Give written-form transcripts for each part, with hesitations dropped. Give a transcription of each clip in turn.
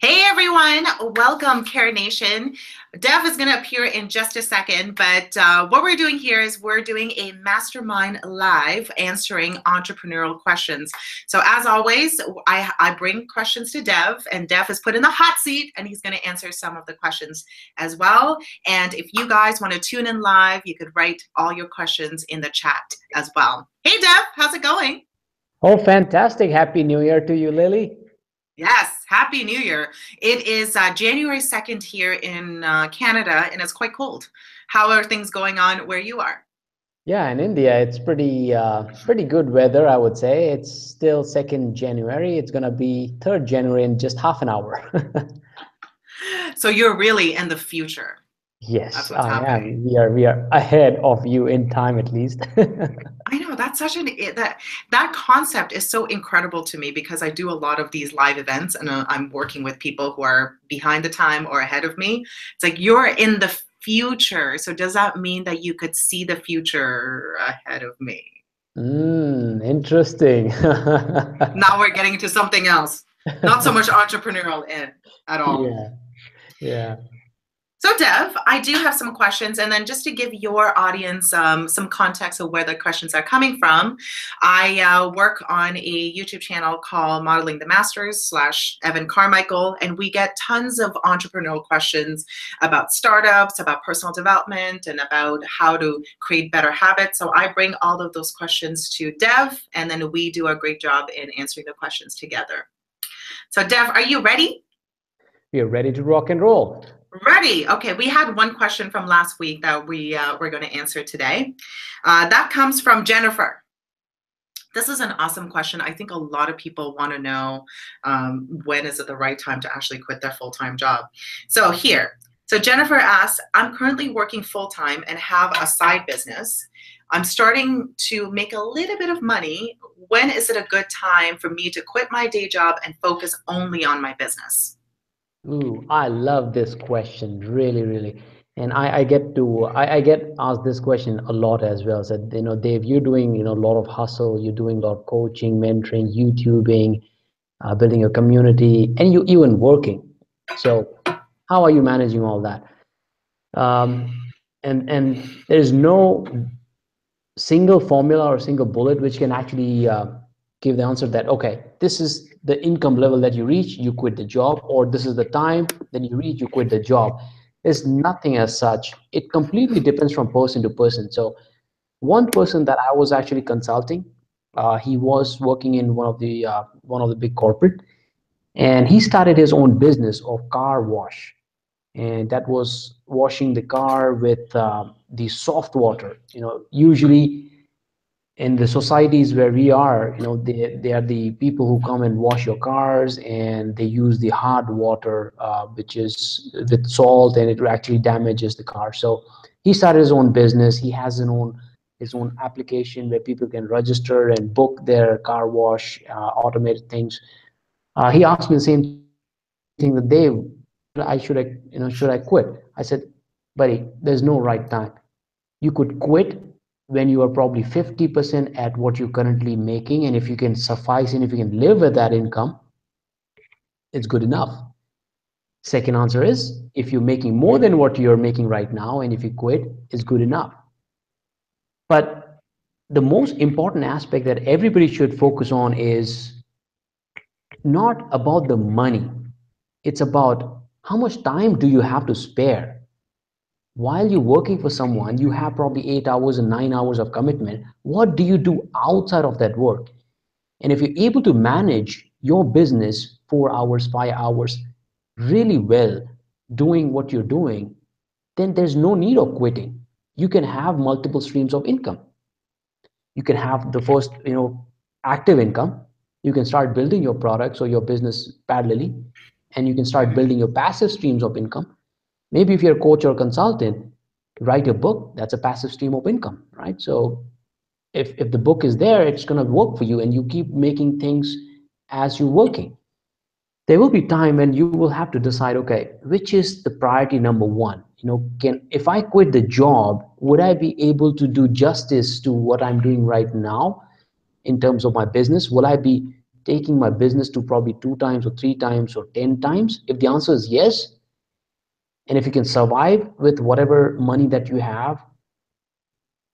Hey everyone, welcome Care Nation. Dev is going to appear in just a second, but what we're doing here is we're doing a Mastermind live answering entrepreneurial questions. So as always, I bring questions to Dev, and Dev is put in the hot seat, and he's going to answer some of the questions as well. And if you guys want to tune in live, you could write all your questions in the chat as well. Hey Dev, how's it going? Oh, fantastic. Happy New Year to you, Lily. Yes, Happy New Year. It is January 2nd here in Canada, and it's quite cold. How are things going on where you are? Yeah, in India, it's pretty good weather, I would say. It's still 2nd January. It's gonna be 3rd January in just half an hour. So you're really in the future. That's Yes, what's I happening. am. We are ahead of you in time at least. I know that's such that concept is so incredible to me because I do a lot of these live events and I'm working with people who are behind the time or ahead of me. It's like you're in the future. So does that mean that you could see the future ahead of me? Interesting. Now we're getting to something else. Not so much entrepreneurial in at all. Yeah, yeah. So, Dev, I do have some questions, and then just to give your audience some context of where the questions are coming from, I work on a YouTube channel called Modeling the Masters / Evan Carmichael, and we get tons of entrepreneurial questions about startups, about personal development, and about how to create better habits. So I bring all of those questions to Dev, and then we do a great job in answering the questions together. So, Dev, are you ready? We are ready to rock and roll. Ready. Okay, we had one question from last week that we're going to answer today. That comes from Jennifer. This is an awesome question. I think a lot of people want to know when is it the right time to actually quit their full-time job. So here, so Jennifer asks, I'm currently working full-time and have a side business. I'm starting to make a little bit of money. When is it a good time for me to quit my day job and focus only on my business? Ooh, I love this question, really, really. And I get asked this question a lot as well. Said, Dave, you're doing, a lot of hustle, you're doing a lot of coaching, mentoring, YouTubing, building a community, and you even working. So how are you managing all that? And there's no single formula or single bullet which can actually give the answer that, okay, this is the income level that you reach, you quit the job, or this is the time that you reach, you quit the job. There's nothing as such. It completely depends from person to person. So one person that I was actually consulting, he was working in one of the big corporate, and he started his own business of car wash, and that was washing the car with the soft water. Usually in the societies where we are, they are the people who come and wash your cars, and they use the hard water, which is with salt, and it actually damages the car. So he started his own business. He has his own application where people can register and book their car wash, automated things. He asked me the same thing, that Dave, should I quit? I said, buddy, there's no right time. You could quit when you are probably 50% at what you're currently making, and if you can suffice and if you can live with that income, it's good enough. Second answer is, if you're making more than what you're making right now and if you quit, it's good enough. But the most important aspect that everybody should focus on is not about the money. It's about how much time do you have to spare. While you're working for someone, you have probably 8 hours and 9 hours of commitment. What do you do outside of that work? And if you're able to manage your business 4 hours, 5 hours really well, doing what you're doing, then there's no need of quitting. You can have multiple streams of income. You can have the first, active income. You can start building your products or your business parallelly, and you can start building your passive streams of income. Maybe if you're a coach or consultant, write a book. That's a passive stream of income, right? So if the book is there, it's going to work for you, and you keep making things as you're working. There will be time when you will have to decide, okay, which is the priority number one. Can if I quit the job, would I be able to do justice to what I'm doing right now in terms of my business? Will I be taking my business to probably 2 times or 3 times or 10 times? If the answer is yes, and if you can survive with whatever money that you have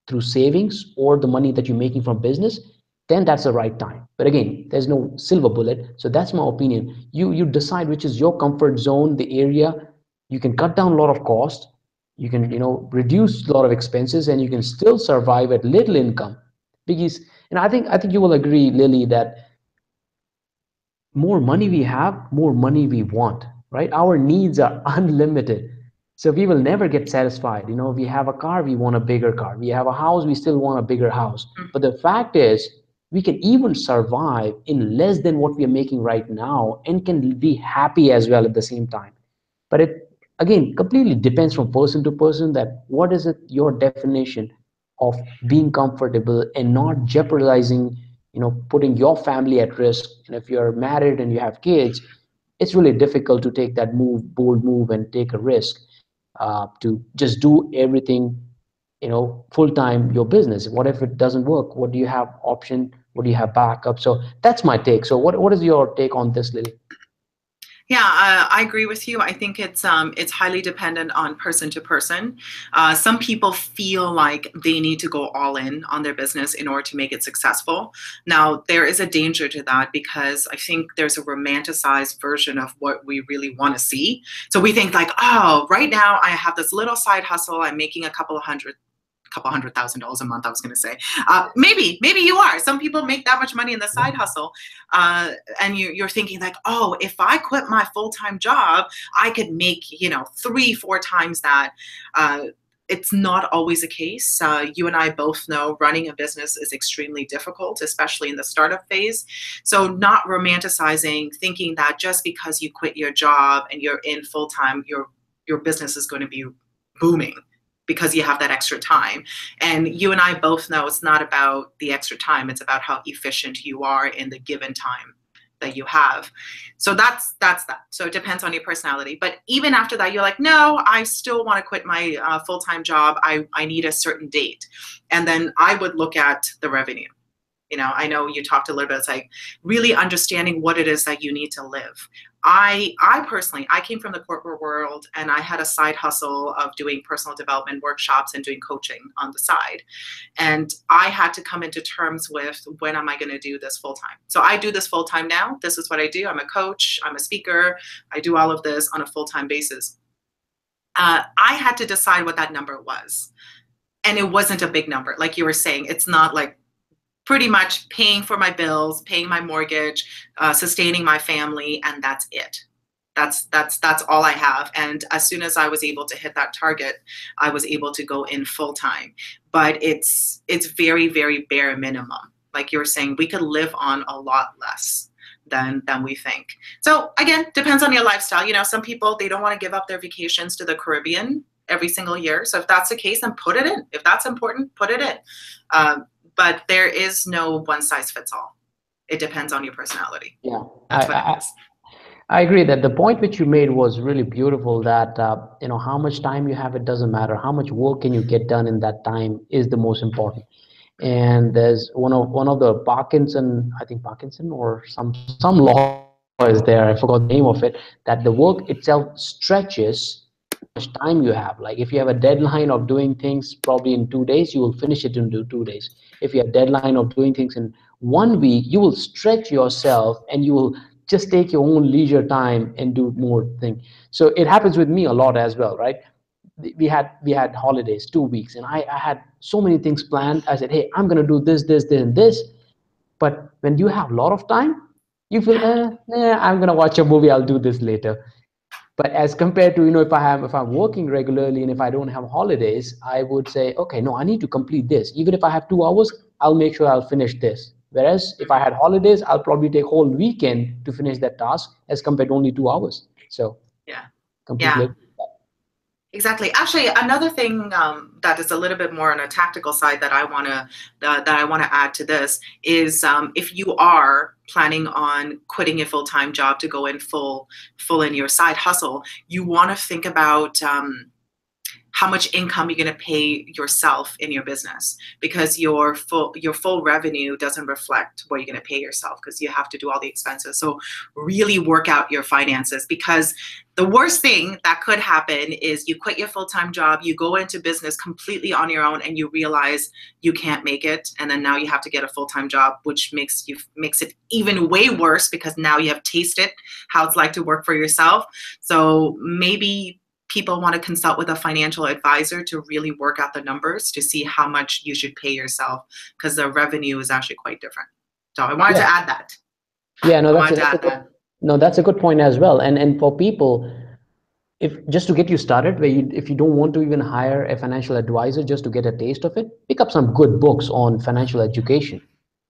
through savings or the money that you're making from business, then that's the right time. But again, there's no silver bullet. So that's my opinion. You decide which is your comfort zone, the area. You can cut down a lot of cost. You can, reduce a lot of expenses, and you can still survive at little income. Because, and I think you will agree, Lily, that more money we have, more money we want, right? Our needs are unlimited. So we will never get satisfied. We have a car, we want a bigger car. We have a house, we still want a bigger house. But the fact is, we can even survive in less than what we are making right now and can be happy as well at the same time. But it, again, completely depends from person to person, that what is it your definition of being comfortable and not jeopardizing, putting your family at risk. And if you're married and you have kids, it's really difficult to take that bold move and take a risk, to just do everything, full time your business. What if it doesn't work? What do you have option? What do you have backup? So that's my take. So what is your take on this, Lily? Yeah, I agree with you. I think it's highly dependent on person to person. Some people feel like they need to go all in on their business in order to make it successful. Now, there is a danger to that, because I think there's a romanticized version of what we really want to see. So we think like, oh, right now I have this little side hustle. I'm making a couple $100,000 a month, I was going to say. Maybe you are. Some people make that much money in the side hustle. And you're thinking like, oh, if I quit my full-time job, I could make, 3-4 times that. It's not always the case. You and I both know running a business is extremely difficult, especially in the startup phase. So not romanticizing, thinking that just because you quit your job and you're in full-time, your business is going to be booming, because you have that extra time. And you and I both know it's not about the extra time. It's about how efficient you are in the given time that you have. So that's that. So it depends on your personality. But even after that, you're like, no, I still want to quit my full-time job. I need a certain date. And then I would look at the revenue. I know you talked a little bit, it's like really understanding what it is that you need to live. I personally, I came from the corporate world, and I had a side hustle of doing personal development workshops and doing coaching on the side. And I had to come into terms with, when am I going to do this full time? So I do this full time now. This is what I do. I'm a coach. I'm a speaker. I do all of this on a full-time basis. I had to decide what that number was. And it wasn't a big number. Like you were saying, it's not like pretty much paying for my bills, paying my mortgage, sustaining my family, and that's it. That's all I have. And as soon as I was able to hit that target, I was able to go in full time. But it's very, very bare minimum. Like you were saying, we could live on a lot less than we think. So again, depends on your lifestyle. Some people, they don't want to give up their vacations to the Caribbean every single year. So if that's the case, then put it in. If that's important, put it in. But there is no one size fits all. It depends on your personality. Yeah, That's what it is. I agree that the point which you made was really beautiful, that how much time you have, it doesn't matter. How much work can you get done in that time is the most important. And there's one of the Parkinson, I think Parkinson or some law is there, I forgot the name of it, that the work itself stretches much time you have. Like if you have a deadline of doing things probably in 2 days, you will finish it in 2 days. If you have a deadline of doing things in 1 week, you will stretch yourself and you will just take your own leisure time and do more things. So it happens with me a lot as well, right? We had holidays, 2 weeks, and I had so many things planned. I said, hey, I'm gonna do this and this. But when you have a lot of time, you feel, I'm gonna watch a movie, I'll do this later. But as compared to, if I'm working regularly and if I don't have holidays, I would say, okay, no, I need to complete this. Even if I have 2 hours, I'll make sure I'll finish this. Whereas if I had holidays, I'll probably take whole weekend to finish that task as compared to only 2 hours. So Yeah. completely. Yeah. Exactly. Actually, another thing that is a little bit more on a tactical side that I want to add to this is, if you are planning on quitting your full-time job to go in full in your side hustle, you want to think about how much income you're going to pay yourself in your business, because your full revenue doesn't reflect what you're going to pay yourself, because you have to do all the expenses. So really work out your finances, because the worst thing that could happen is you quit your full-time job, you go into business completely on your own, and you realize you can't make it, and then now you have to get a full-time job, which makes it even way worse, because now you have tasted how it's like to work for yourself. So maybe people want to consult with a financial advisor to really work out the numbers to see how much you should pay yourself, because the revenue is actually quite different. So I wanted to add that. Yeah, no, that's a good point as well. And for people, if just to get you started, if you don't want to even hire a financial advisor, just to get a taste of it, pick up some good books on financial education,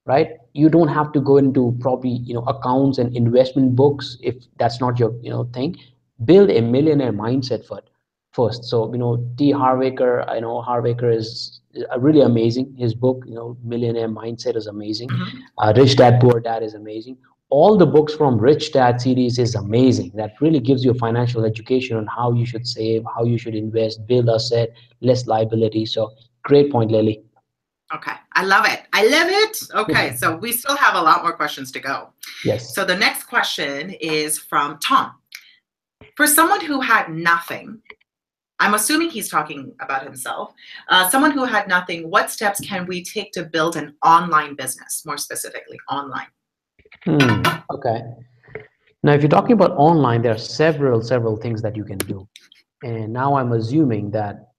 right? You don't have to go into probably accounts and investment books if that's not your thing. Build a millionaire mindset first. So T. Harvaker, I know Harvaker is really amazing. His book, Millionaire Mindset, is amazing. Rich Dad Poor Dad is amazing. All the books from Rich Dad series is amazing. That really gives you a financial education on how you should save, how you should invest, build asset, less liability. So great point, Lily. Okay, I love it. I love it. Okay, so we still have a lot more questions to go. Yes. So the next question is from Tom. For someone who had nothing, I'm assuming he's talking about himself, someone who had nothing, what steps can we take to build an online business, more specifically online? Okay. Now, if you're talking about online, there are several things that you can do. And now I'm assuming that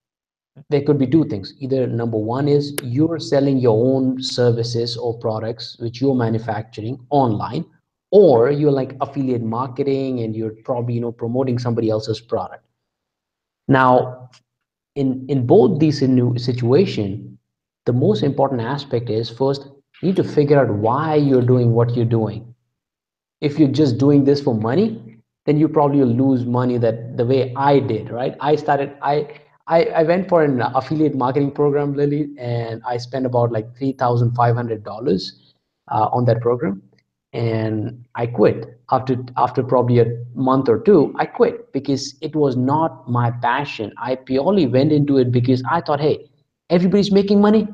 there could be two things. Either number one is you're selling your own services or products which you're manufacturing online, or you're like affiliate marketing and you're probably promoting somebody else's product. Now, in both these situation, the most important aspect is first you need to figure out why you're doing what you're doing. If you're just doing this for money, then you probably will lose money that the way I did, right? I went for an affiliate marketing program, Lily, and I spent about like $3,500 on that program, and I quit after probably a month or two. I quit because it was not my passion. I purely went into it because I thought, hey, everybody's making money.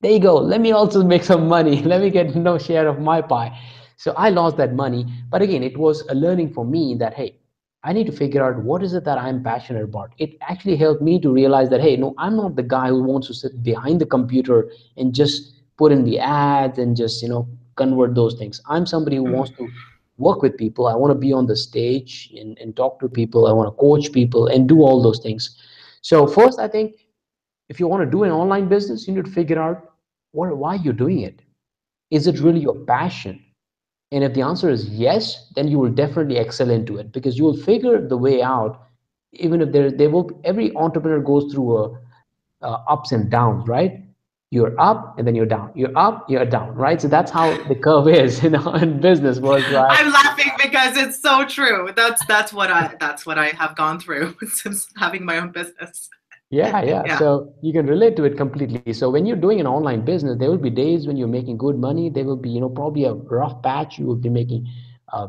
There you go. Let me also make some money. Let me get no share of my pie. So I lost that money. But again, it was a learning for me that, hey, I need to figure out what is it that I'm passionate about. It actually helped me to realize that, hey, no, I'm not the guy who wants to sit behind the computer and just put in the ads and just, convert those things. I'm somebody who wants to work with people. I want to be on the stage and talk to people. I want to coach people and do all those things. So first, I think if you want to do an online business, you need to figure out why you're doing it. Is it really your passion? And if the answer is yes, then you will definitely excel into it, because you will figure the way out. Even if there will every entrepreneur goes through ups and downs, right? You're up and then you're down. You're up, you're down, right? So that's how the curve is, in business world, right? I'm laughing because it's so true. That's what I have gone through since having my own business. Yeah. So you can relate to it completely. So when you're doing an online business, there will be days when you're making good money. There will be, probably a rough patch. You will be making uh,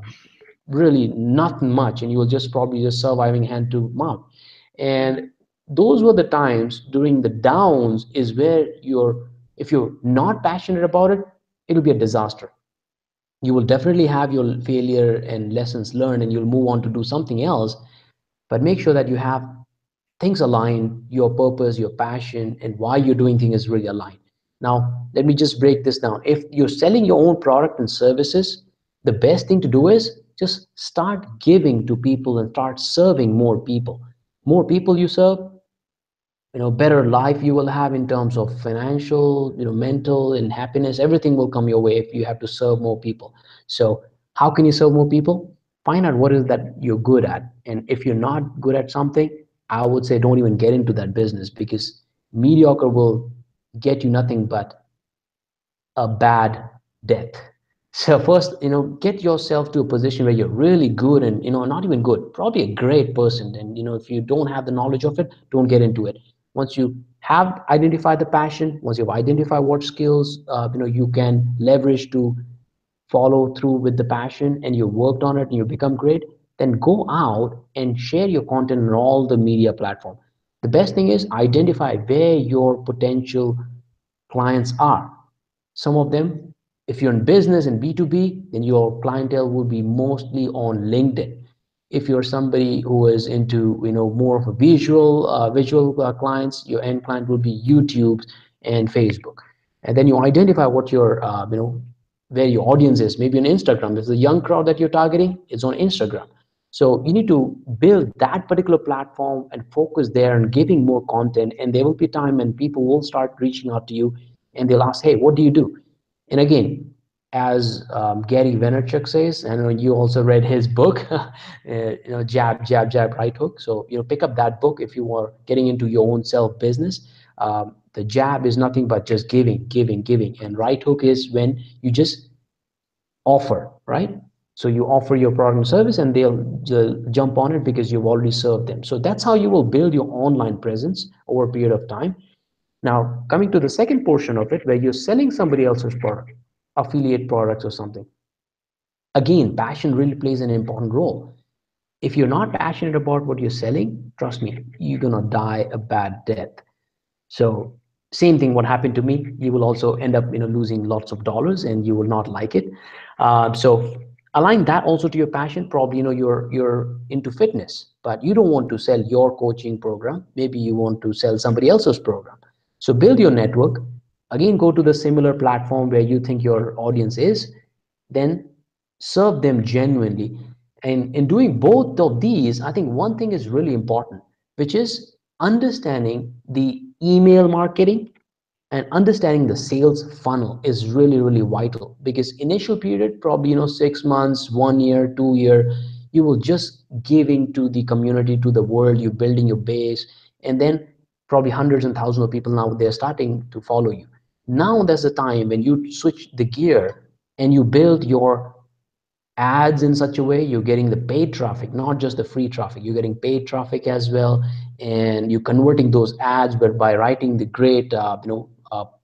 really not much, and you will just probably just surviving hand to mouth. And those were the times during the downs is where if you're not passionate about it, it'll be a disaster. You will definitely have your failure and lessons learned, and you'll move on to do something else. But make sure that you have things align, your purpose, your passion, and why you're doing things is really aligned. Now, let me just break this down. If you're selling your own product and services, the best thing to do is just start giving to people and start serving more people. More people you serve, better life you will have in terms of financial, mental and happiness. Everything will come your way if you have to serve more people. So how can you serve more people? Find out what is that you're good at. And if you're not good at something, I would say don't even get into that business, because mediocre will get you nothing but a bad death. So first, get yourself to a position where you're really good and, not even good, probably a great person. And, if you don't have the knowledge of it, don't get into it. Once you have identified the passion, once you've identified what skills, you can leverage to follow through with the passion, and you worked on it and you become great, then go out and share your content on all the media platform. The best thing is identify where your potential clients are. Some of them, if you're in business and B2B, then your clientele will be mostly on LinkedIn. If you're somebody who is into, more of a visual clients, your end client will be YouTube and Facebook. And then you identify what your, where your audience is. Maybe on Instagram, if the young crowd that you're targeting is on Instagram. So you need to build that particular platform and focus there and giving more content. And there will be time when people will start reaching out to you and they'll ask, hey, what do you do? And again, as Gary Vaynerchuk says, and you also read his book, jab, jab, jab, right hook. So pick up that book if you are getting into your own self business. The jab is nothing but just giving, giving, giving, and right hook is when you just offer, right? So you offer your product and service, and they'll jump on it because you've already served them. So that's how you will build your online presence over a period of time. Now, coming to the second portion of it, where you're selling somebody else's product, affiliate products or something. Again, passion really plays an important role. If you're not passionate about what you're selling, trust me, you're gonna die a bad death. So same thing, what happened to me, you will also end up losing lots of dollars and you will not like it. So align that also to your passion. Probably you're into fitness, but you don't want to sell your coaching program. Maybe you want to sell somebody else's program. So build your network. Again, go to the similar platform where you think your audience is, then serve them genuinely. And in doing both of these, I think one thing is really important, which is understanding the email marketing and understanding the sales funnel is really, really vital. Because initial period, probably 6 months, 1 year, 2 year, you will just giving to the community, to the world, you're building your base, and then probably hundreds and thousands of people, now they're starting to follow you. Now there's a time when you switch the gear and you build your ads in such a way you're getting the paid traffic, not just the free traffic, you're getting paid traffic as well. And you're converting those ads, but by writing the great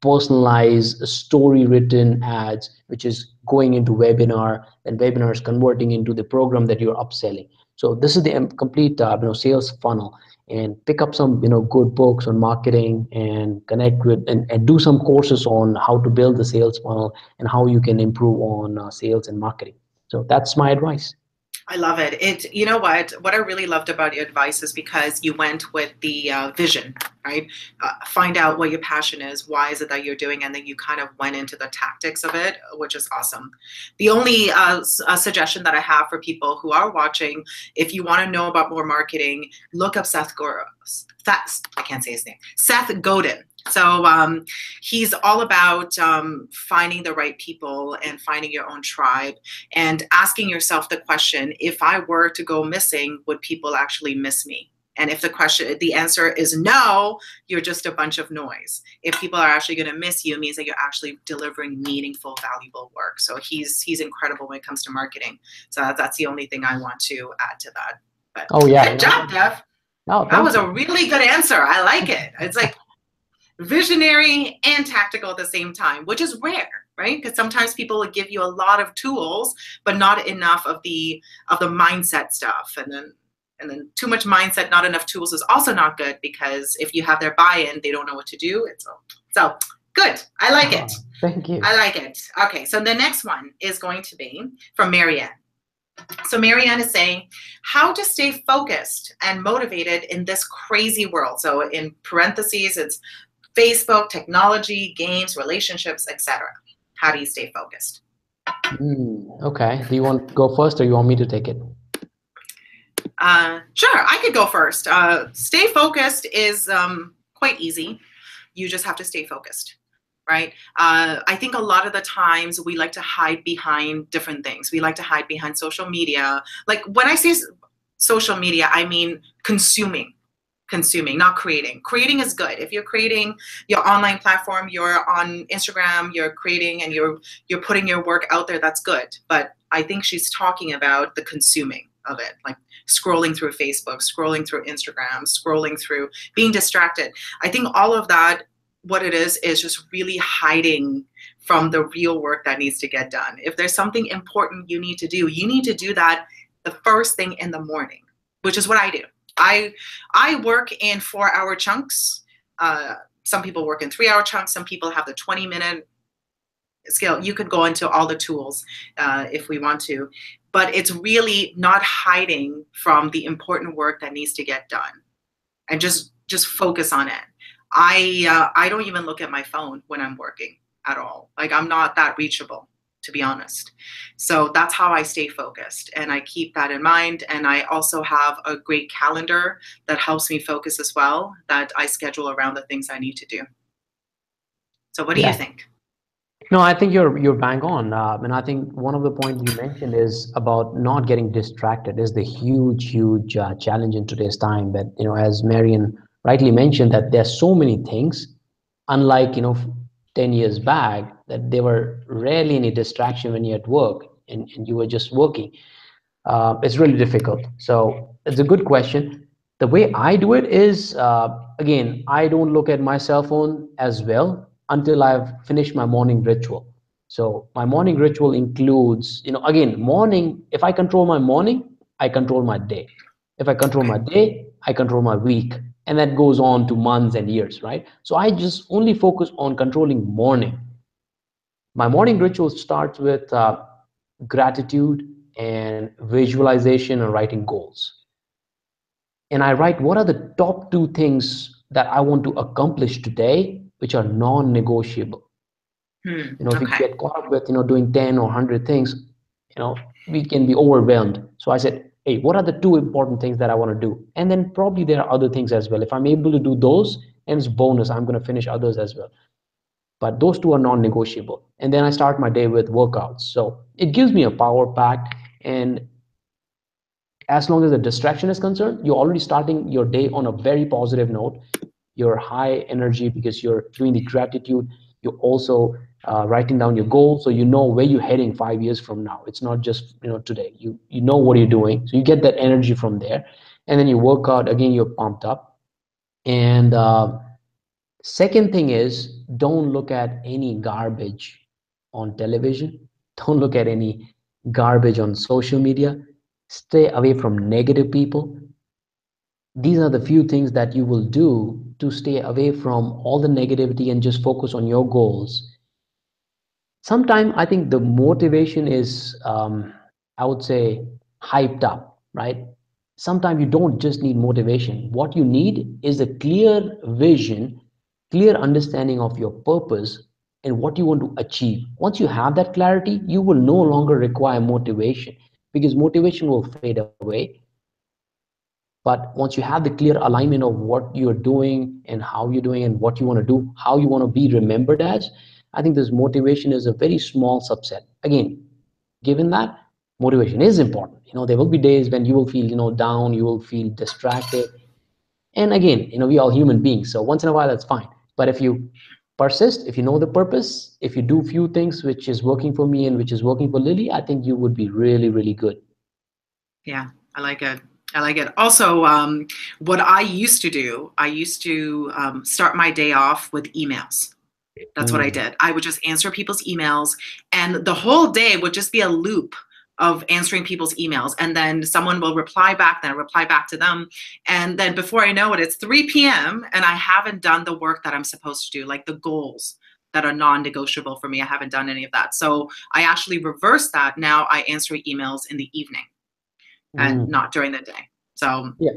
personalized story written ads, which is going into webinar, and webinars converting into the program that you're upselling. So this is the complete sales funnel. And pick up some good books on marketing, and connect with and do some courses on how to build the sales funnel and how you can improve on sales and marketing. So that's my advice. I love it. You know what I really loved about your advice is because you went with the vision, right? Find out what your passion is. Why is it that you're doing? And then you kind of went into the tactics of it, which is awesome. The only suggestion that I have for people who are watching, if you want to know about more marketing, look up Seth Godin. So he's all about finding the right people and finding your own tribe and asking yourself the question, if I were to go missing, would people actually miss me? And if the answer is no, you're just a bunch of noise. If people are actually going to miss you, it means that you're actually delivering meaningful, valuable work. So he's incredible when it comes to marketing. So that's the only thing I want to add to that. But good job, Dev. That was a really good answer. I like it. It's like visionary and tactical at the same time, which is rare, right? Because sometimes people will give you a lot of tools, but not enough of the mindset stuff. And then too much mindset, not enough tools is also not good, because if you have their buy-in, they don't know what to do. So good. I like it. Thank you. I like it. Okay, so the next one is going to be from Marianne. So Marianne is saying, how to stay focused and motivated in this crazy world. So in parentheses, it's Facebook, technology, games, relationships, etc. How do you stay focused? Okay. Do you want to go first, or you want me to take it? Sure, I could go first. Stay focused is quite easy. You just have to stay focused, right? I think a lot of the times we like to hide behind different things. We like to hide behind social media. Like when I say social media, I mean consuming, not creating. Creating is good. If you're creating your online platform, you're on Instagram, you're creating and you're putting your work out there, that's good. But I think she's talking about the consuming of it, like scrolling through Facebook, scrolling through Instagram, scrolling through, being distracted. I think all of that, what it is just really hiding from the real work that needs to get done. If there's something important you need to do that the first thing in the morning, which is what I do. I work in 4-hour chunks. Some people work in 3-hour chunks. Some people have the 20-minute scale. You could go into all the tools if we want to, but it's really not hiding from the important work that needs to get done, and just focus on it. I don't even look at my phone when I'm working at all. Like, I'm not that reachable, to be honest. So that's how I stay focused, and I keep that in mind. And I also have a great calendar that helps me focus as well, that I schedule around the things I need to do. So what do you think? No, I think you're bang on, and I think one of the points you mentioned is about not getting distracted is the huge challenge in today's time. That as Marian rightly mentioned, that there's so many things, unlike 10 years back, that there were rarely any distraction when you're at work and you were just working. It's really difficult. So it's a good question. The way I do it is, again, I don't look at my cell phone as well until I've finished my morning ritual. So my morning ritual includes, again, morning. If I control my morning, I control my day. If I control my day, I control my week. And that goes on to months and years, right? So I just only focus on controlling morning. My morning ritual starts with gratitude and visualization and writing goals. And I write what are the top 2 things that I want to accomplish today, which are non-negotiable. If we Okay. get caught up with doing 10 or 100 things, we can be overwhelmed. So I said, hey, what are the 2 important things that I want to do? And then probably there are other things as well. If I'm able to do those, and it's bonus, I'm going to finish others as well. But those 2 are non-negotiable. And then I start my day with workouts. So it gives me a power pack. And as long as the distraction is concerned, you're already starting your day on a very positive note. You're high energy because you're doing the gratitude. You're also writing down your goals, so you know where you're heading 5 years from now. It's not just today. You know what you're doing, so you get that energy from there. And then you work out again. You're pumped up. And second thing is, don't look at any garbage on television. Don't look at any garbage on social media. Stay away from negative people. These are the few things that you will do to stay away from all the negativity and just focus on your goals. Sometimes I think the motivation is, I would say, hyped up, right? Sometimes you don't just need motivation. What you need is a clear vision, clear understanding of your purpose and what you want to achieve. Once you have that clarity, you will no longer require motivation, because motivation will fade away. But once you have the clear alignment of what you're doing and how you're doing and what you want to do, how you want to be remembered as, I think this motivation is a very small subset. Again, given that motivation is important, there will be days when you will feel, down, you will feel distracted. And again, we are all human beings. So once in a while, that's fine. But if you persist, if you know the purpose, if you do few things which is working for me and which is working for Lily, I think you would be really, really good. Yeah, I like it. I like it. Also, what I used to do, I used to start my day off with emails. That's what I did. I would just answer people's emails, and the whole day would just be a loop of answering people's emails. And then someone will reply back, then I reply back to them. And then before I know it, it's 3 p.m. and I haven't done the work that I'm supposed to do, like the goals that are non-negotiable for me. I haven't done any of that. So I actually reversed that. Now I answer emails in the evening and not during the day. So yeah,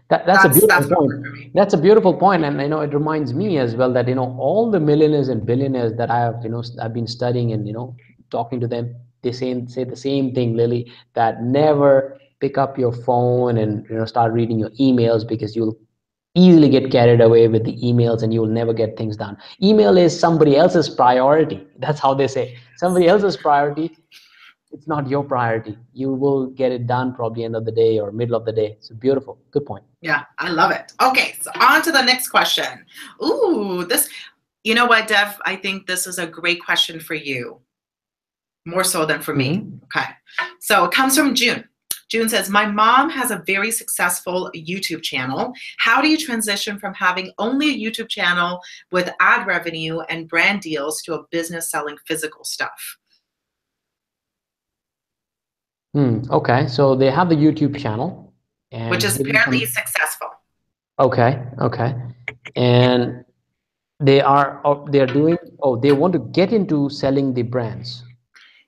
that's a beautiful what point. worked for me. That's a beautiful point, and it reminds me as well that all the millionaires and billionaires that I have I've been studying and talking to them, they say the same thing, Lily, that never pick up your phone and start reading your emails, because you'll easily get carried away with the emails and you'll never get things done. Email is somebody else's priority. That's how they say, somebody else's priority. It's not your priority. You will get it done probably end of the day or middle of the day. So beautiful. Good point. Yeah, I love it. Okay, so on to the next question. Ooh, you know what, Dev? I think this is a great question for you, more so than for me. Okay, so it comes from June. June says, my mom has a very successful YouTube channel. How do you transition from having only a YouTube channel with ad revenue and brand deals to a business selling physical stuff? Okay, so they have the YouTube channel, which and is giving apparently some. successful. Okay, okay, and they're doing. Oh, they want to get into selling the brands.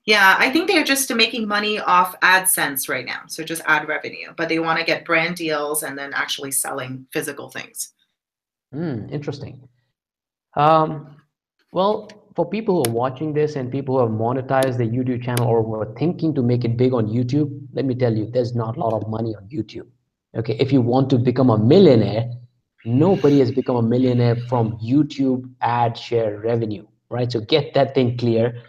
Yeah, I think they're just making money off AdSense right now. So just ad revenue, but they want to get brand deals and then actually selling physical things. Interesting. Um, well, for people who are watching this and people who have monetized their YouTube channel or who are thinking to make it big on YouTube, let me tell you, there's not a lot of money on YouTube. Okay, if you want to become a millionaire, nobody has become a millionaire from YouTube ad share revenue, right? So get that thing clear.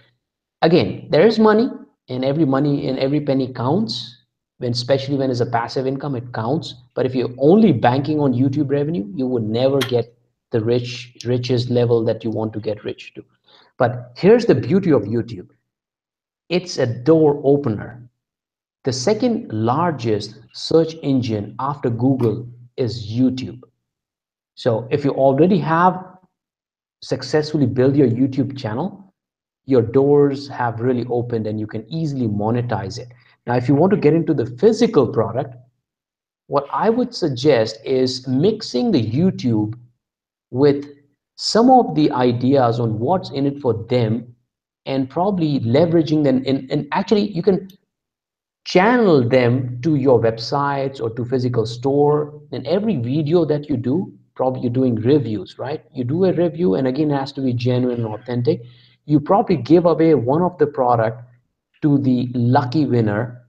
Again, there is money and every penny counts, when especially when it's a passive income, it counts. But if you're only banking on YouTube revenue, you would never get the richest level that you want to get rich to. But here's the beauty of YouTube. It's a door opener. The second largest search engine after Google is YouTube. So if you already have successfully built your YouTube channel, your doors have really opened and you can easily monetize it. Now, if you want to get into the physical product, what I would suggest is mixing the YouTube with some of the ideas on what's in it for them and probably leveraging them. And actually, you can channel them to your websites or to physical store. And every video that you do, probably you're doing reviews, right? You do a review, and again, it has to be genuine and authentic. You probably give away one of the product to the lucky winner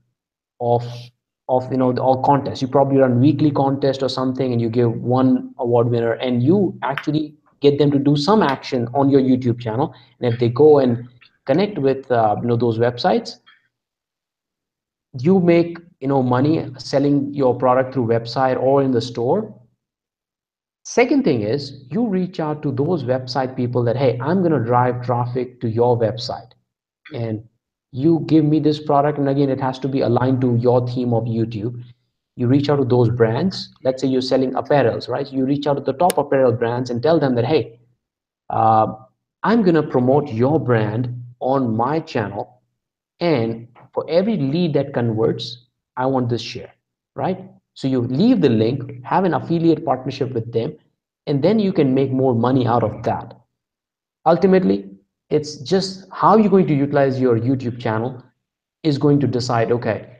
of the all contests. You probably run weekly contest or something, and you give one award winner, and you actually get them to do some action on your YouTube channel. And if they go and connect with those websites, you make money selling your product through website or in the store. Second thing is, you reach out to those website people that, hey, I'm going to drive traffic to your website, and you give me this product. And again, it has to be aligned to your theme of YouTube. You reach out to those brands. Let's say you're selling apparels, right? You reach out to the top apparel brands and tell them that, hey, uh, I'm going to promote your brand on my channel, and for every lead that converts, I want this share, right? So you leave the link, have an affiliate partnership with them, and then you can make more money out of that. Ultimately, it's just how you're going to utilize your YouTube channel is going to decide, okay,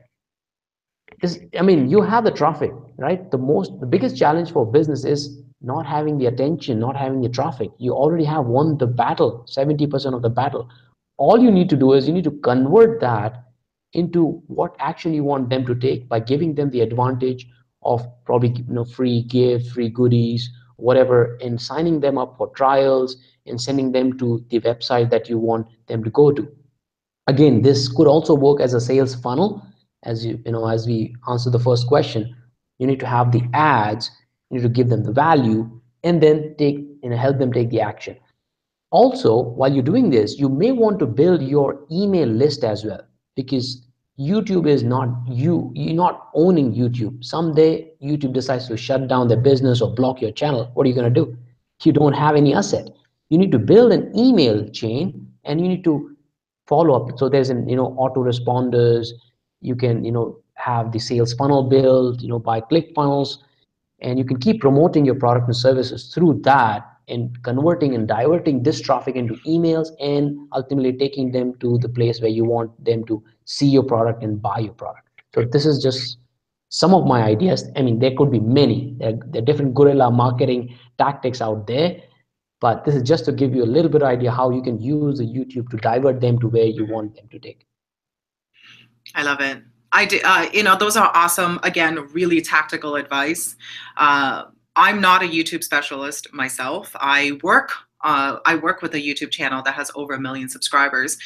you have the traffic, right? The biggest challenge for business is not having the attention, not having the traffic. You already have won the battle, 70% of the battle. All you need to do is you need to convert that into what action you want them to take by giving them the advantage of probably free gift, free goodies, whatever, and signing them up for trials and sending them to the website that you want them to go to. Again, this could also work as a sales funnel. As we answer the first question, you need to have the ads, you need to give them the value, and then help them take the action. Also, while you're doing this, you may want to build your email list as well, because YouTube is not you're not owning YouTube. Someday YouTube decides to shut down their business or block your channel. What are you going to do? You don't have any asset. You need to build an email chain, and you need to follow up. So there's an autoresponders. You can have the sales funnel built by click funnels, and you can keep promoting your product and services through that, and converting and diverting this traffic into emails, and ultimately taking them to the place where you want them to see your product and buy your product. So this is just some of my ideas. There could be many. There are different guerrilla marketing tactics out there, but this is just to give you a little bit of idea how you can use the YouTube to divert them to where you want them to take. I love it. I do. Those are awesome. Again, really tactical advice. I'm not a YouTube specialist myself. I work with a YouTube channel that has over 1 million subscribers.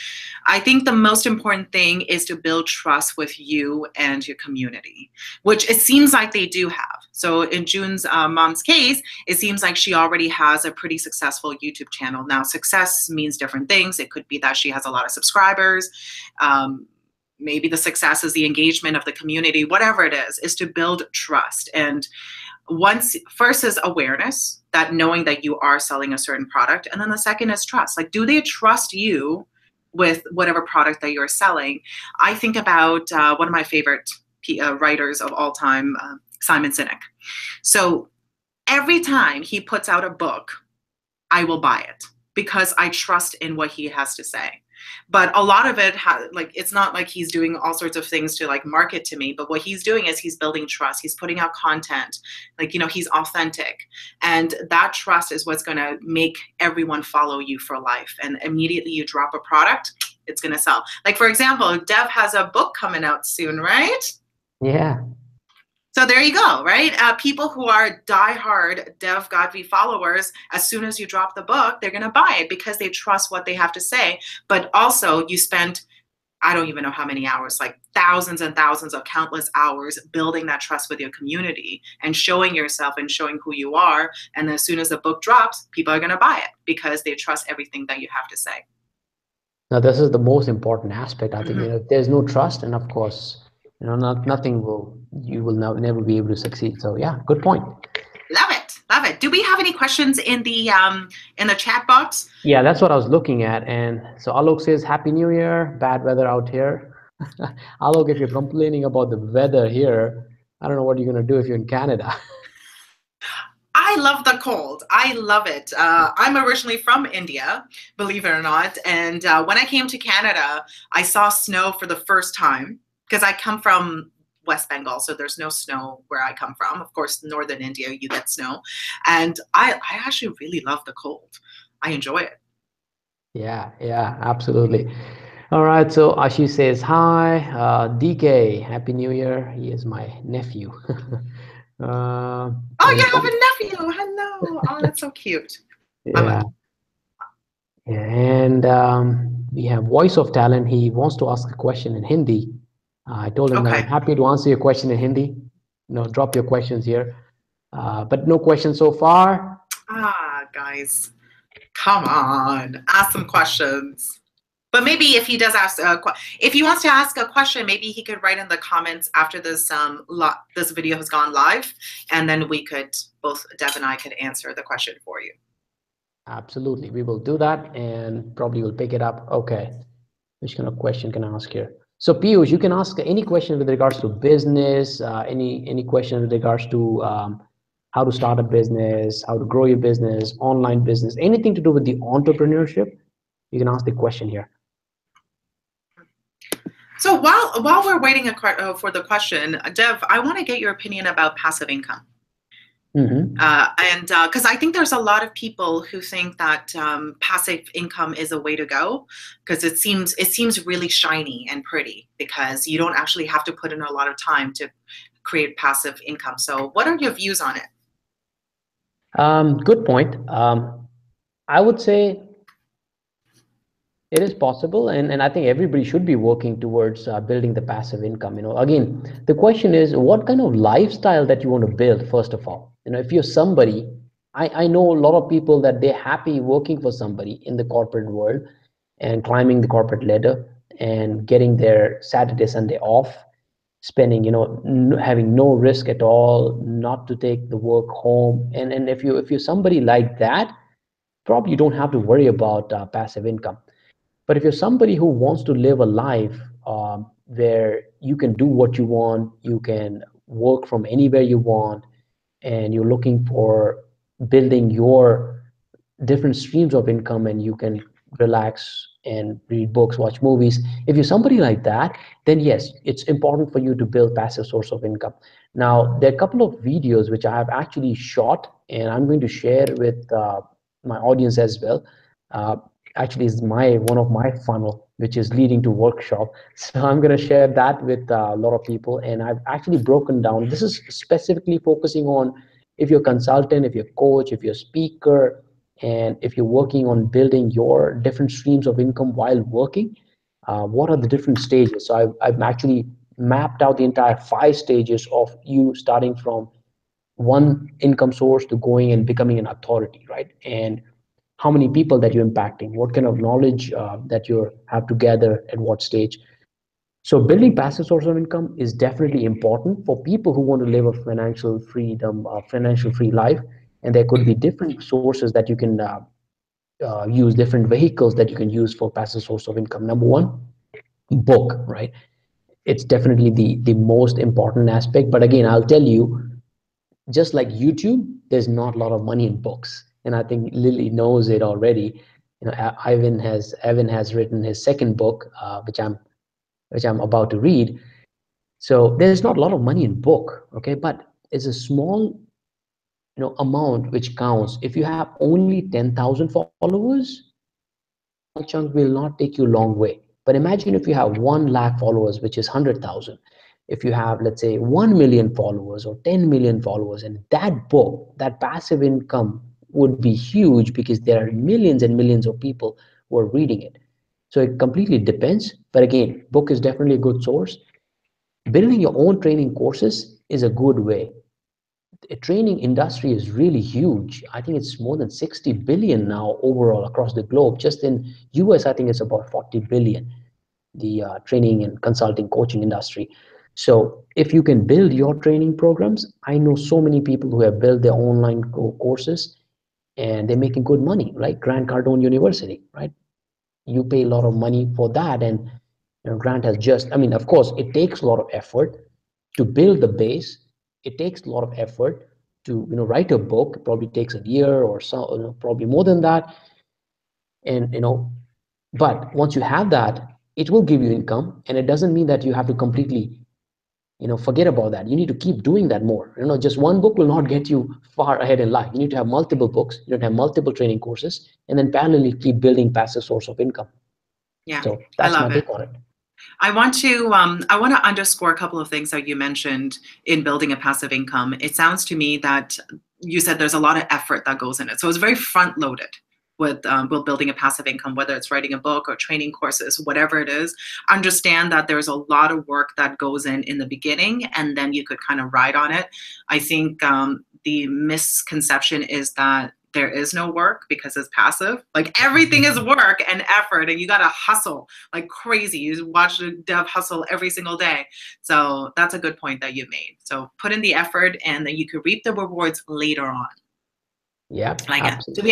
I think the most important thing is to build trust with you and your community, which it seems like they do have. So in June's mom's case, it seems like she already has a pretty successful YouTube channel. Now, success means different things. It could be that she has a lot of subscribers. Maybe the success is the engagement of the community. Whatever it is to build trust. And first is awareness, that knowing that you are selling a certain product. And then the second is trust. Like, do they trust you with whatever product that you're selling? I think about one of my favorite writers of all time, Simon Sinek. So every time he puts out a book, I will buy it because I trust in what he has to say. But a lot of it, like, it's not like he's doing all sorts of things to like market to me, but what he's doing is he's building trust. He's putting out content, like, he's authentic. And that trust is what's going to make everyone follow you for life. And immediately you drop a product, it's going to sell. Like, for example, Dev has a book coming out soon, right? Yeah. So there you go, right? People who are diehard Dev Gadhvi followers, as soon as you drop the book, they're going to buy it because they trust what they have to say. But also you spent, I don't even know how many hours, like thousands and thousands of countless hours building that trust with your community and showing yourself and showing who you are. And as soon as the book drops, people are going to buy it because they trust everything that you have to say. Now, this is the most important aspect. I think, if there's no trust, and of course, nothing you will never be able to succeed. So yeah, good point. Love it, love it. Do we have any questions in the chat box? Yeah, that's what I was looking at. And so Alok says, Happy New Year, bad weather out here. Alok, if you're complaining about the weather here, I don't know what you're going to do if you're in Canada. I love the cold. I love it. I'm originally from India, believe it or not. And when I came to Canada, I saw snow for the first time because I come from West Bengal, so there's no snow where I come from. Of course, northern India, you get snow. And I actually really love the cold. I enjoy it. Yeah, absolutely. All right, so Ashish says, hi, DK, Happy New Year. He is my nephew. Oh, you have a nephew. Hello. Oh, that's so cute. Yeah. And we have Voice of Talent. He wants to ask a question in Hindi. I told him that I'm happy to answer your question in Hindi. Drop your questions here. But no questions so far. Guys, come on, ask some questions. But maybe if he does ask if he wants to ask a question, maybe he could write in the comments after this this video has gone live, and then we could both, Dev and I, could answer the question for you. Absolutely, we will do that, and probably will pick it up. Okay, which kind of question can I ask here? So Piyush, you can ask any question with regards to business, any question with regards to how to start a business, how to grow your business, online business, anything to do with the entrepreneurship. You can ask the question here. So while we're waiting for the question, Dev, I want to get your opinion about passive income. Mm-hmm. And because I think there's a lot of people who think that passive income is a way to go, because it seems really shiny and pretty because you don't actually have to put in a lot of time to create passive income. So what are your views on it? Good point. I would say it is possible, and I think everybody should be working towards building the passive income. Again, the question is what kind of lifestyle that you want to build. First of all, if you're somebody, I know a lot of people that they're happy working for somebody in the corporate world and climbing the corporate ladder and getting their Saturday, Sunday off, spending, having no risk at all, not to take the work home. And if you're somebody like that, probably you don't have to worry about passive income. But if you're somebody who wants to live a life where you can do what you want, you can work from anywhere you want, and you're looking for building your different streams of income, and you can relax and read books, watch movies. If you're somebody like that, then yes, it's important for you to build passive source of income. Now, there are a couple of videos which I have actually shot, and I'm going to share with my audience as well. Actually, is one of my funnel, which is leading to workshop. So I'm going to share that with a lot of people, and I've actually broken down. This is specifically focusing on if you're a consultant, if you're a coach, if you're a speaker, and if you're working on building your different streams of income while working. What are the different stages? So I've actually mapped out the entire 5 stages of you starting from one income source to going and becoming an authority, right? And how many people that you're impacting, what kind of knowledge that you have to gather at what stage. So building passive source of income is definitely important for people who want to live a financial freedom, financial free life. And there could be different sources that you can use, different vehicles that you can use for passive source of income. Number one, book, right? It's definitely the most important aspect. But again, I'll tell you, just like YouTube, there's not a lot of money in books, and I think Lily knows it already. Evan has written his second book, which I'm about to read. So there's not a lot of money in book, okay, but it's a small amount which counts. If you have only 10,000 followers, that small chunk will not take you a long way. But imagine if you have 1 lakh followers, which is 100,000. If you have, let's say, 1 million followers or 10 million followers, and that book, that passive income would be huge because there are millions and millions of people who are reading it. So it completely depends. But again, book is definitely a good source. Building your own training courses is a good way. The training industry is really huge. I think it's more than 60 billion now overall across the globe. Just in US, I think it's about 40 billion, the training and consulting coaching industry. So if you can build your training programs, I know so many people who have built their online courses and they're making good money, like Grant Cardone University, right? You pay a lot of money for that, and Grant has just, I mean, of course it takes a lot of effort to build the base. It takes a lot of effort to write a book. It probably takes a year or so, probably more than that. And but once you have that, it will give you income, and it doesn't mean that you have to completely forget about that. You need to keep doing that more. Just one book will not get you far ahead in life. You need to have multiple books, you need to have multiple training courses, and then parallelly keep building passive source of income. Yeah, So I that's my love it. take on it. I want to underscore a couple of things that you mentioned in building a passive income. It sounds to me that you said there's a lot of effort that goes in it, so it's very front loaded with building a passive income, whether it's writing a book or training courses, whatever it is. Understand that there's a lot of work that goes in the beginning, and then you could kind of ride on it. I think the misconception is that there is no work because it's passive. Like everything is work and effort, and you gotta hustle like crazy. You watch the dev hustle every single day. So that's a good point that you made. So put in the effort, and then you could reap the rewards later on. Yeah, Like, do absolutely.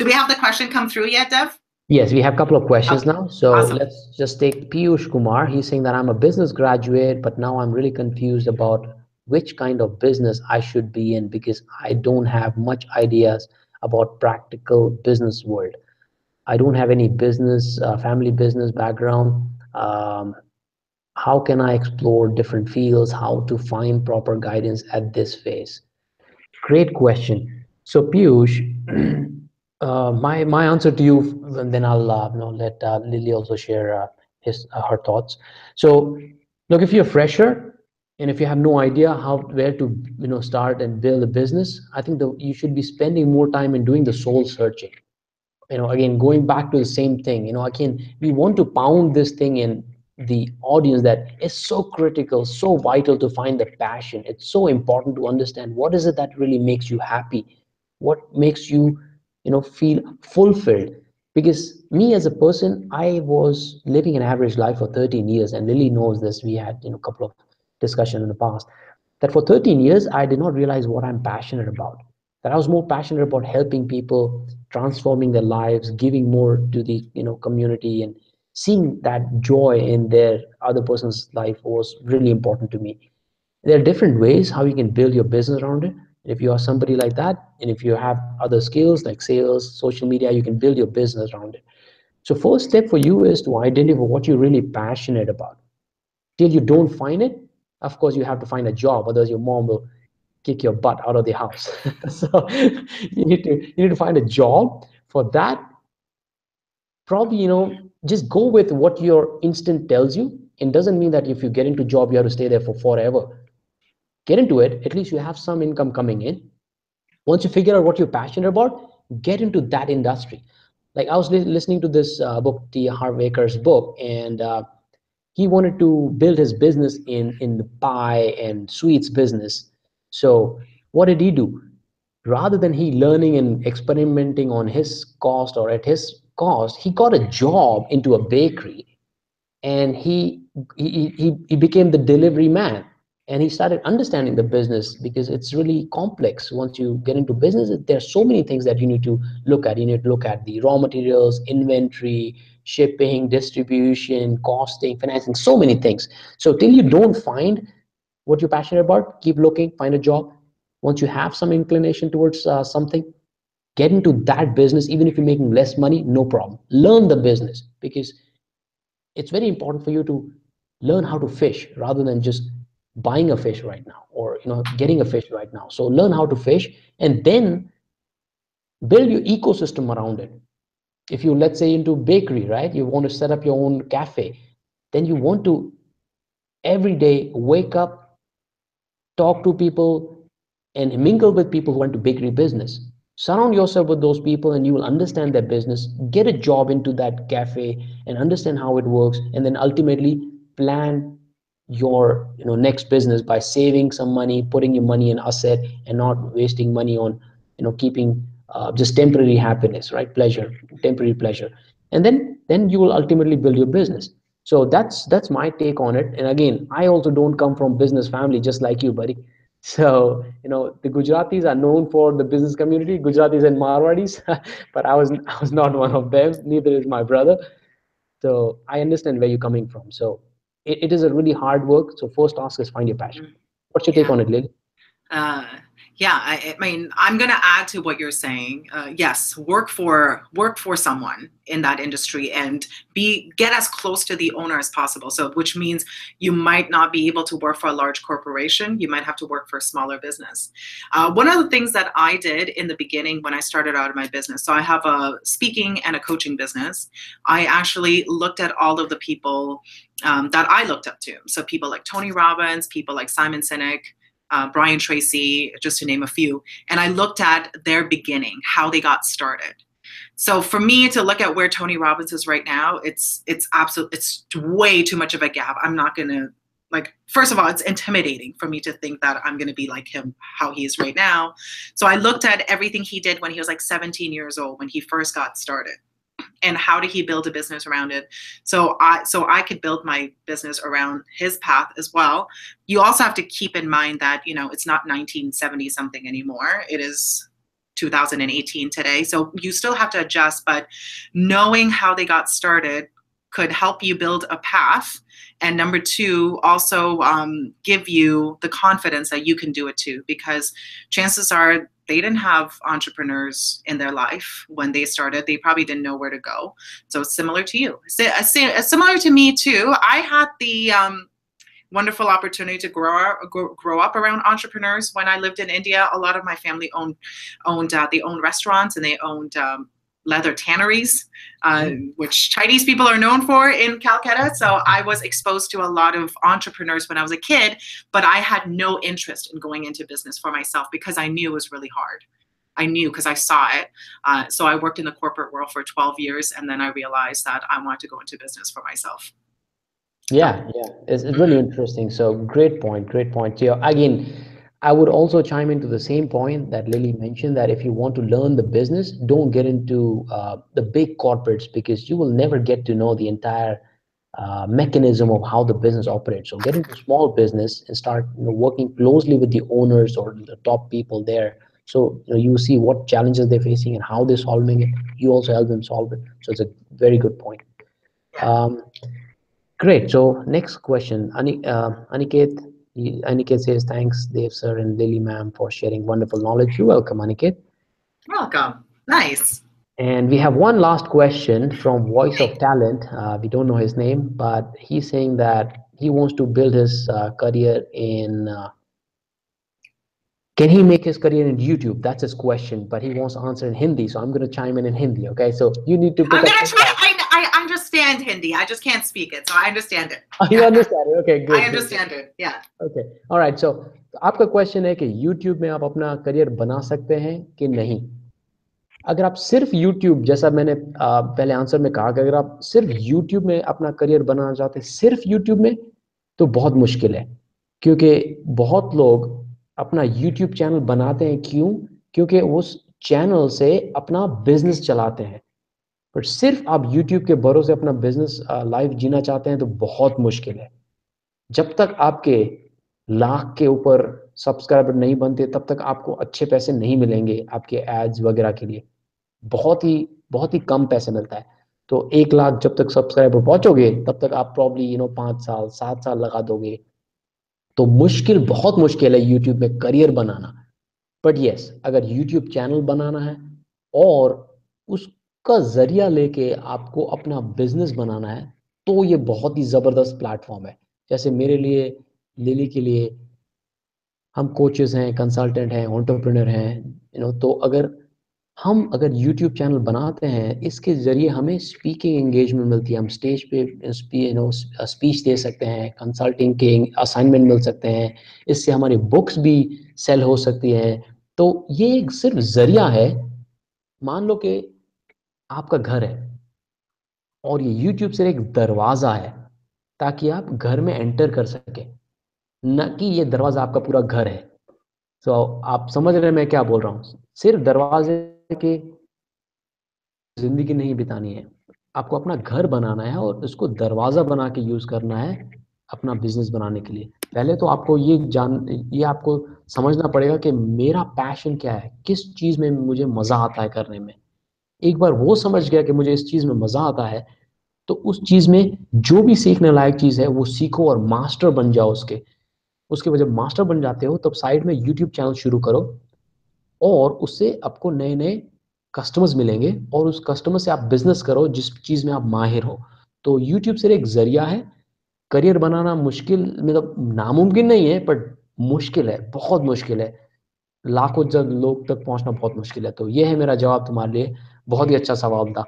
we have the question come through yet, Dev? Yes, we have a couple of questions Okay, now. So awesome. let's just take Piyush Kumar. He's saying that I'm a business graduate, but now I'm really confused about which kind of business I should be in because I don't have much ideas about practical business world. I don't have any business, family business background. How can I explore different fields? How to find proper guidance at this phase? Great question. So Piyush, my answer to you, and then I'll let Lily also share his her thoughts. So look, if you're a fresher and if you have no idea how where to start and build a business, I think you should be spending more time in doing the soul searching. Again, going back to the same thing, again, we want to pound this thing in the audience that is so critical, so vital to find the passion. It's so important to understand what is it that really makes you happy, what makes you feel fulfilled. Because me as a person, I was living an average life for 13 years, and Lily knows this. We had a couple of discussion in the past that for 13 years I did not realize what I'm passionate about, that I was more passionate about helping people, transforming their lives, giving more to the community, and seeing that joy in their other person's life was really important to me. There are different ways how you can build your business around it. If you are somebody like that, and if you have other skills like sales, social media, you can build your business around it. So first step for you is to identify what you're really passionate about. Till you don't find it, of course you have to find a job, otherwise your mom will kick your butt out of the house. So you need to find a job. For that, probably just go with what your instinct tells you. It doesn't mean that if you get into job you have to stay there for forever. Get into it, at least you have some income coming in. Once you figure out what you're passionate about, get into that industry. Like I was listening to this book, T Harv Eker's book, and he wanted to build his business in the pie and sweets business. So what did he do? Rather than he learning and experimenting on his cost or at his cost, he got a job into a bakery, and he became the delivery man, and he started understanding the business because it's really complex. Once you get into business, there's so many things that you need to look at. You need to look at the raw materials, inventory, shipping, distribution, costing, financing, so many things. So till you don't find what you're passionate about, keep looking, find a job, Once you have some inclination towards something, get into that business. Even if you're making less money, no problem, learn the business, because it's very important for you to learn how to fish rather than just buying a fish right now, or getting a fish right now. So learn how to fish, and then build your ecosystem around it. If you, let's say, into bakery, right, you want to set up your own cafe, then you want to every day wake up, talk to people, and mingle with people who are into bakery business. Surround yourself with those people, and you will understand their business. Get a job into that cafe and understand how it works, and then ultimately plan your next business by saving some money, putting your money in asset, and not wasting money on keeping just temporary happiness, right? Pleasure, temporary pleasure, and then you will ultimately build your business. So that's my take on it. And again, I also don't come from business family just like you, buddy. So the Gujaratis are known for the business community, Gujaratis and Marwadis, but I was not one of them. Neither is my brother. So I understand where you're coming from. So it is a really hard work. So first task is find your passion. What's your take Yeah. on it, Lily? Yeah, I mean, I'm going to add to what you're saying. Yes, work for someone in that industry and get as close to the owner as possible. So, which means you might not be able to work for a large corporation. You might have to work for a smaller business. One of the things that I did in the beginning when I started out in my business, so I have a speaking and a coaching business. I actually looked at all of the people that I looked up to. So people like Tony Robbins, people like Simon Sinek, Brian Tracy, just to name a few. And I looked at their beginning, how they got started. So for me to look at where Tony Robbins is right now, it's way too much of a gap. I'm not going to, first of all, it's intimidating for me to think that I'm going to be like him, how he is right now. So I looked at everything he did when he was like 17 years old, when he first got started. And how did he build a business around it? So I could build my business around his path as well. You also have to keep in mind that, it's not 1970 something anymore. It is 2018 today. So you still have to adjust, but knowing how they got started could help you build a path. And number two, also give you the confidence that you can do it too, because chances are they didn't have entrepreneurs in their life when they started. They probably didn't know where to go. So it's similar to you. Similar to me too. I had the wonderful opportunity to grow up around entrepreneurs. When I lived in India, a lot of my family owned restaurants, and they owned leather tanneries, which Chinese people are known for in Calcutta. So I was exposed to a lot of entrepreneurs when I was a kid, but I had no interest in going into business for myself because I knew it was really hard. I knew because I saw it. So I worked in the corporate world for 12 years, and then I realized that I wanted to go into business for myself. Yeah, it's really interesting. So great point. Yeah, again, I would also chime into the same point that Lily mentioned, that if you want to learn the business, don't get into the big corporates, because you will never get to know the entire mechanism of how the business operates. So get into small business and start working closely with the owners or the top people there. So you see what challenges they're facing and how they're solving it. You also help them solve it. So it's a very good point. Great. So next question, Aniket. Aniket says, thanks, Dev sir and Lily ma'am, for sharing wonderful knowledge. You're welcome, Aniket. Welcome. Nice. And we have one last question from Voice of Talent. We don't know his name, but he's saying that he wants to build his career in. Can he make his career in YouTube? That's his question, but he wants to answer in Hindi. So I'm going to chime in Hindi. Okay, so you need to pick I'm up. gonna try. I understand Hindi. I just can't speak it, so I understand it. Oh, you understand it? Okay, good. I understand it. Yeah. Okay. All right. So आपका question है कि YouTube में आप अपना career बना सकते हैं कि नहीं? अगर आप सिर्फ YouTube, जैसा मैंने पहले आंसर में कहा, कि अगर आप सिर्फ YouTube में अपना करियर बनाना चाहते हैं, सिर्फ YouTube में, तो बहुत मुश्किल है, क्योंकि बहुत लोग अपना YouTube चैनल बनाते हैं। क्यों? क्योंकि उस चैनल से अपना बिजनेस चलाते हैं। पर सिर्फ आप YouTube के भरोसे अपना बिजनेस लाइफ जीना चाहते हैं तो बहुत मुश्किल है। जब तक आपके लाख के ऊपर सब्सक्राइबर नहीं बनते, तब तक आपको अच्छे पैसे नहीं मिलेंगे आपके एड्स वगैरह के लिए। बहुत ही कम पैसे मिलता है। तो 1 लाख जब तक सब्सक्राइबर पहुंचोगे, तब तक आप प्रॉब्ली 5 साल 7 साल लगा दोगे। तो बहुत मुश्किल है यूट्यूब में करियर बनाना। बट यस, अगर यूट्यूब चैनल बनाना है और उसका जरिया लेके आपको अपना बिजनेस बनाना है, तो ये बहुत ही ज़बरदस्त प्लेटफॉर्म है। जैसे मेरे लिए, लिली के लिए, हम कोचेस हैं, कंसल्टेंट हैं, एंटरप्रेन्योर हैं, तो अगर यूट्यूब चैनल बनाते हैं, इसके ज़रिए हमें स्पीकिंग एंगेजमेंट मिलती है, हम स्टेज पे स्पीच दे सकते हैं, कंसल्टिंग के असाइनमेंट मिल सकते हैं, इससे हमारी बुक्स भी सेल हो सकती हैं। तो ये एक सिर्फ ज़रिया है। मान लो कि आपका घर है और ये यूट्यूब सिर्फ एक दरवाज़ा है ताकि आप घर में एंटर कर सकें, न कि ये दरवाज़ा आपका पूरा घर है। तो आप समझ रहे हैं मैं क्या बोल रहा हूँ? सिर्फ दरवाजे के ज़िंदगी नहीं बितानी है, आपको अपना घर बनाना है और उसको दरवाज़ा बना के यूज़ करना है अपना बिज़नेस बनाने के लिए। पहले तो आपको ये आपको समझना पड़ेगा कि मेरा पैशन क्या है, किस चीज़ में मुझे मज़ा आता है करने में। एक बार वो समझ गया कि मुझे इस चीज़ में मज़ा आता है, तो उस चीज़ में जो भी सीखने लायक चीज़ है, वो सीखो और मास्टर बन जाओ उसके। उसके बाद जब मास्टर बन जाते हो, तब साइड में यूट्यूब चैनल शुरू करो और उससे आपको नए-नए कस्टमर्स मिलेंगे और उस कस्टमर से आप बिज़नेस करो जिस चीज़ में आप माहिर हो। तो यूट्यूब सिर्फ़ एक ज़रिया है, करियर बनाना मुश्किल, मतलब नामुमकिन नहीं है, बट मुश्किल है, बहुत मुश्किल है। लाखों जन लोग तक पहुँचना बहुत मुश्किल है। तो ये है मेरा जवाब तुम्हारे लिए। बहुत ही अच्छा सवाल था।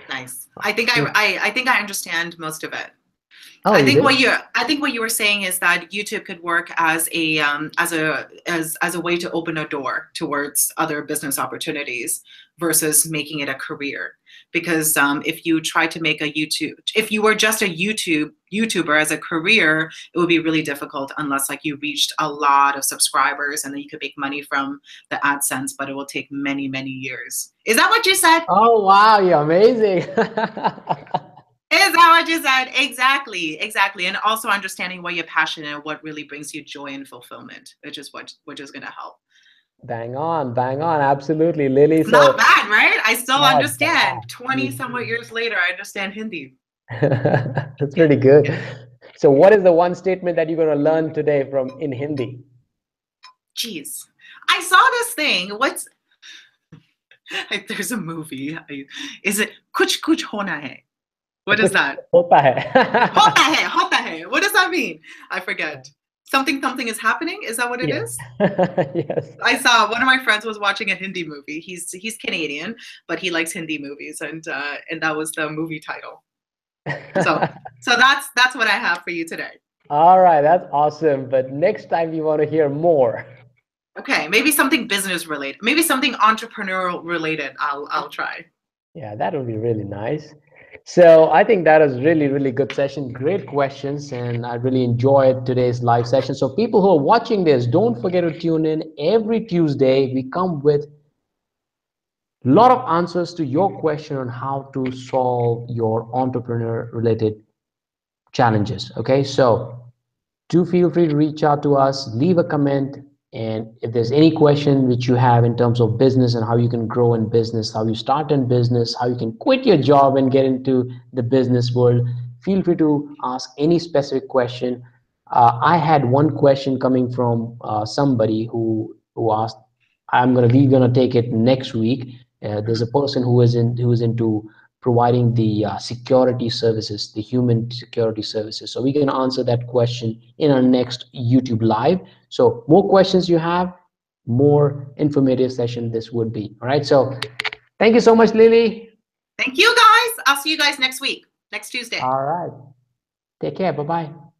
Nice. I think तो I think I understand most of it. Oh you did? I think what you were saying is that YouTube could work as a way to open a door towards other business opportunities versus making it a career. Because if you try to make a YouTube, if you were just a YouTuber as a career, it would be really difficult unless like you reached a lot of subscribers and then you could make money from the AdSense, but it will take many years. Is that what you said? Oh wow, you're amazing. Is that what you said? Exactly. And also understanding what you're passionate and what really brings you joy and fulfillment, which is gonna help. Bang on, absolutely, Lily. Not So bad, right? I still not understand. bad. 20 somewhat years later, I understand Hindi. That's pretty good. So what is the one statement that you're going to learn today from in Hindi? Jeez. I saw this thing. There's a movie. Is it Kuch Kuch Hona Hai? What is कुछ that? होता है. Hota hai. What does that mean? I forget. Something is happening? Is that what it Yes. is? Yes. I saw one of my friends was watching a Hindi movie. He's Canadian, but he likes Hindi movies, and that was the movie title. So that's what I have for you today. All right, that's awesome. But next time you want to hear more. Okay, maybe something business related, maybe something entrepreneurial related. I'll try. Yeah, that would be really nice. So I think that was really good session. Great questions, and I really enjoyed today's live session. So people who are watching this, don't forget to tune in every Tuesday. We come with a lot of answers to your question on how to solve your entrepreneur related challenges. Okay, so do feel free to reach out to us, leave a comment, and if there's any question which you have in terms of business and how you can grow in business, how you start in business, how you can quit your job and get into the business world, feel free to ask any specific question. I had one question coming from somebody who asked. We're gonna take it next week. There's a person who is into providing the security services, the human security services. So we can answer that question in our next YouTube live. So more questions you have, more informative session this would be. All right. So thank you so much, Lily. Thank you guys. I'll see you guys next week, next Tuesday. All right. Take care. Bye bye.